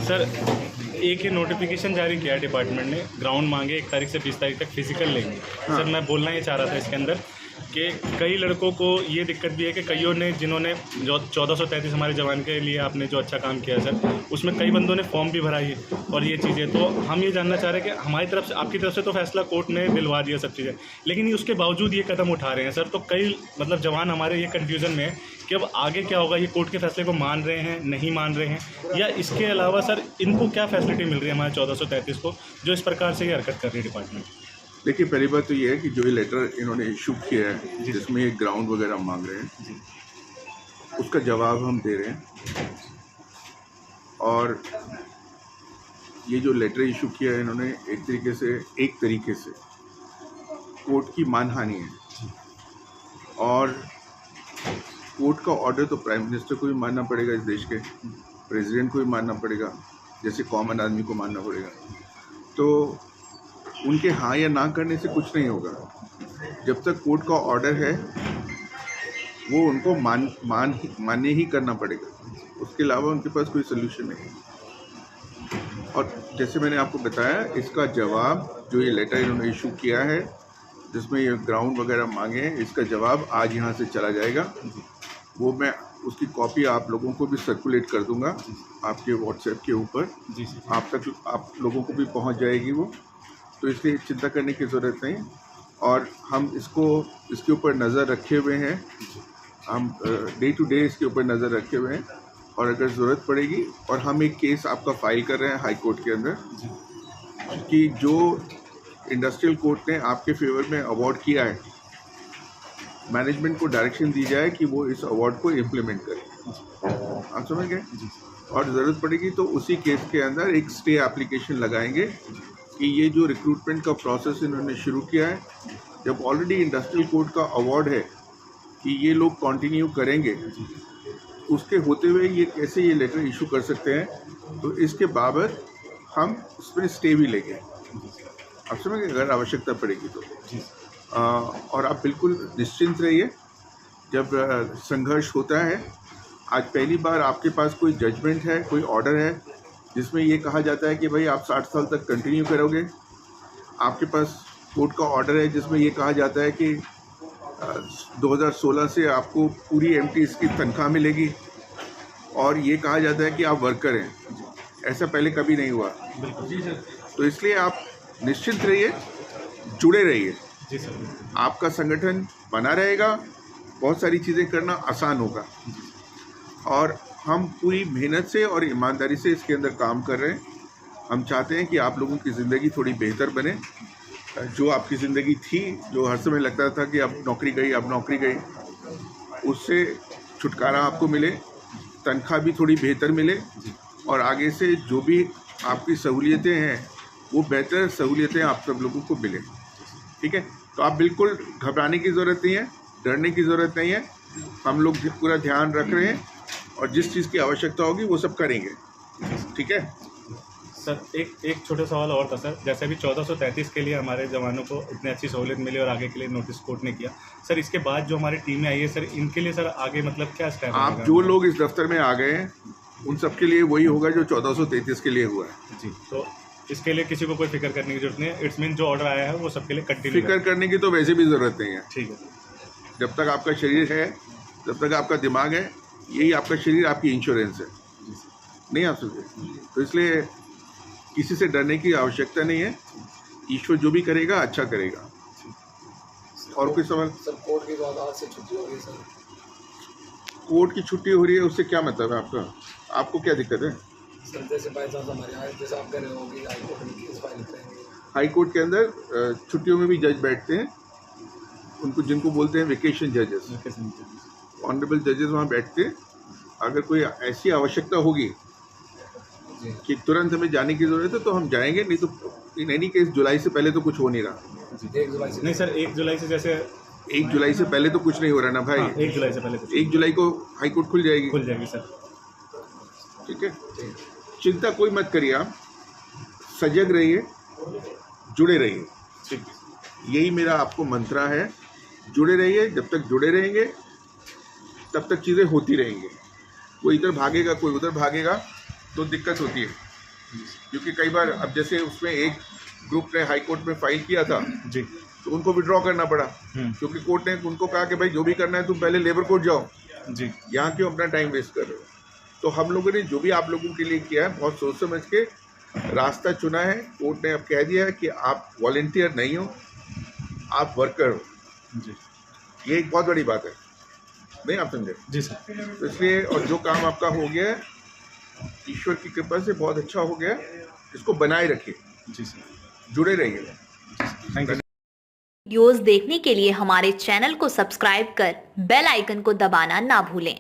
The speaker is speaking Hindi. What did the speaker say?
सर एक ये नोटिफिकेशन जारी किया है डिपार्टमेंट ने, ग्राउंड मांगे 1 तारीख से 20 तारीख तक फिजिकल लेंगे। सर मैं बोलना ये चाह रहा था इसके अंदर कि कई लड़कों को ये दिक्कत भी है कि कईयों ने जिन्होंने जो 1433 हमारे जवान के लिए आपने जो अच्छा काम किया सर, उसमें कई बंदों ने फॉर्म भी भरा है और ये चीज़ें। तो हम ये जानना चाह रहे हैं कि हमारी तरफ से, आपकी तरफ से तो फैसला कोर्ट ने दिलवा दिया सब चीज़ें, लेकिन ये उसके बावजूद ये कदम उठा रहे हैं सर। तो कई मतलब जवान हमारे ये कन्फ्यूज़न में है कि अब आगे क्या होगा, ये कोर्ट के फैसले को मान रहे हैं, नहीं मान रहे हैं, या इसके अलावा सर इनको क्या फैसिलिटी मिल रही है हमारे 1433 को जो इस प्रकार से ये हरकत कर रही है डिपार्टमेंट। देखिए, पहली बात तो ये है कि जो ये लेटर इन्होंने इशू किया है जिसमें ये ग्राउंड वगैरह मांग रहे हैं, उसका जवाब हम दे रहे हैं। और ये जो लेटर इशू किया है इन्होंने एक तरीके से कोर्ट की मानहानि है। और कोर्ट का ऑर्डर तो प्राइम मिनिस्टर को भी मानना पड़ेगा, इस देश के प्रेसिडेंट को भी मानना पड़ेगा, जैसे कॉमन आदमी को मानना पड़ेगा। तो उनके हाँ या ना करने से कुछ नहीं होगा। जब तक कोर्ट का ऑर्डर है वो उनको मान्य ही करना पड़ेगा, उसके अलावा उनके पास कोई सोल्यूशन नहीं। और जैसे मैंने आपको बताया, इसका जवाब जो ये लेटर इन्होंने इशू किया है जिसमें ये ग्राउंड वगैरह मांगे हैं, इसका जवाब आज यहाँ से चला जाएगा। वो मैं उसकी कॉपी आप लोगों को भी सर्कुलेट कर दूंगा आपके व्हाट्सएप के ऊपर, आप लोगों को भी पहुँच जाएगी वो। तो इसलिए चिंता करने की ज़रूरत नहीं। और हम इसके ऊपर नज़र रखे हुए हैं, हम डे टू डे इसके ऊपर नज़र रखे हुए हैं। और अगर ज़रूरत पड़ेगी, और हम एक केस आपका फाइल कर रहे हैं हाई कोर्ट के अंदर कि जो इंडस्ट्रियल कोर्ट ने आपके फेवर में अवार्ड किया है, मैनेजमेंट को डायरेक्शन दी जाए कि वो इस अवार्ड को इम्प्लीमेंट करे। आप समझ गए? और ज़रूरत पड़ेगी तो उसी केस के अंदर एक स्टे एप्लीकेशन लगाएंगे कि ये जो रिक्रूटमेंट का प्रोसेस इन्होंने शुरू किया है, जब ऑलरेडी इंडस्ट्रियल कोर्ट का अवार्ड है कि ये लोग कंटिन्यू करेंगे, उसके होते हुए ये कैसे ये लेटर इशू कर सकते हैं। तो इसके बाबत हम उसमें स्टे भी लेंगे, आप समझ गए, अगर आवश्यकता पड़ेगी तो। और आप बिल्कुल निश्चिंत रहिए, जब संघर्ष होता है, आज पहली बार आपके पास कोई जजमेंट है, कोई ऑर्डर है जिसमें ये कहा जाता है कि भाई आप 60 साल तक कंटिन्यू करोगे। आपके पास कोर्ट का ऑर्डर है जिसमें ये कहा जाता है कि 2016 से आपको पूरी एमटीएस की तनख्वाह मिलेगी, और ये कहा जाता है कि आप वर्कर हैं। ऐसा पहले कभी नहीं हुआ। तो इसलिए आप निश्चिंत रहिए, जुड़े रहिए, आपका संगठन बना रहेगा, बहुत सारी चीज़ें करना आसान होगा। और हम पूरी मेहनत से और ईमानदारी से इसके अंदर काम कर रहे हैं। हम चाहते हैं कि आप लोगों की ज़िंदगी थोड़ी बेहतर बने। जो आपकी ज़िंदगी थी, जो हर समय लगता था कि अब नौकरी गई, उससे छुटकारा आपको मिले, तनख्वाह भी थोड़ी बेहतर मिले, और आगे से जो भी आपकी सहूलियतें हैं वो बेहतर सहूलियतें आप सब लोगों को मिले। ठीक है? तो आप बिल्कुल घबराने की ज़रूरत नहीं है, डरने की ज़रूरत नहीं है। हम लोग पूरा ध्यान रख रहे हैं और जिस चीज़ की आवश्यकता होगी वो सब करेंगे। ठीक है सर? एक छोटा सवाल और था सर, जैसे अभी 1433 के लिए हमारे जवानों को इतनी अच्छी सहूलियत मिली और आगे के लिए नोटिस कोर्ट ने किया सर, इसके बाद जो हमारी टीमें आई है सर, इनके लिए सर आगे मतलब क्या स्टेप? आप जो लोग इस दफ्तर में आ गए हैं उन सब के लिए वही होगा जो 1433 के लिए हुआ है। जी, तो इसके लिए किसी को कोई फिक्र करने की जरूरत नहीं है। इट्स मीन जो ऑर्डर आया है वो सबके लिए कंटिन्यू। फिक्र करने की तो वैसे भी ज़रूरत नहीं है। ठीक है। जब तक आपका शरीर है, जब तक आपका दिमाग है, यही आपका शरीर आपकी इंश्योरेंस है। नहीं आप समझे? तो इसलिए किसी से डरने की आवश्यकता नहीं है। ईश्वर जो भी करेगा अच्छा करेगा। और कोई सवाल? सर, कोर्ट की बाद आज से छुट्टी हो रही है सर। कोर्ट की छुट्टी हो रही है, उससे क्या मतलब है आपका? आपको क्या दिक्कत है? सर, जैसे बाई चांस हमारे यहाँ, जैसे आप कह रहे हो कि हाई कोर्ट में केस फाइल करेंगे। हाई कोर्ट के अंदर छुट्टियों में भी जज बैठते हैं, उनको जिनको बोलते हैं वेकेशन जजेस, ऑनरेबल जजेस वहाँ बैठते हैं। अगर कोई ऐसी आवश्यकता होगी कि तुरंत हमें जाने की ज़रूरत है तो हम जाएंगे, नहीं तो इन एनी केस जुलाई से पहले तो कुछ हो नहीं रहा। 1 जुलाई से नहीं सर, 1 जुलाई से जैसे 1 जुलाई से पहले तो कुछ नहीं हो रहा ना भाई। 1 जुलाई से पहले 1 जुलाई को हाई कोर्ट खुल जाएगी सर। ठीक है? चिंता कोई मत करिए, आप सजग रहिए, जुड़े रहिए। ठीक, यही मेरा आपको मंत्रा है। जुड़े रहिए, जब तक जुड़े रहेंगे तब तक चीज़ें होती रहेंगी। कोई इधर भागेगा, कोई उधर भागेगा तो दिक्कत होती है। क्योंकि कई बार अब जैसे उसमें एक ग्रुप ने हाई कोर्ट में फाइल किया था जी तो उनको विड्रॉ करना पड़ा, क्योंकि कोर्ट ने उनको कहा कि भाई जो भी करना है तुम पहले लेबर कोर्ट जाओ, जी यहाँ क्यों अपना टाइम वेस्ट कर रहे हो। तो हम लोगों ने जो भी आप लोगों के लिए किया है बहुत सोच समझ के रास्ता चुना है। कोर्ट ने अब कह दिया है कि आप वॉलंटियर नहीं हो, आप वर्कर हो। जी ये एक बहुत बड़ी बात है, नहीं आप समझे? जी सर। तो इसलिए और जो काम आपका हो गया है ईश्वर की कृपा से बहुत अच्छा हो गया है, इसको बनाए रखिए, जी सर, जुड़े रहिए। Thank you. वीडियोस देखने के लिए हमारे चैनल को सब्सक्राइब कर बेल आइकन को दबाना ना भूलें।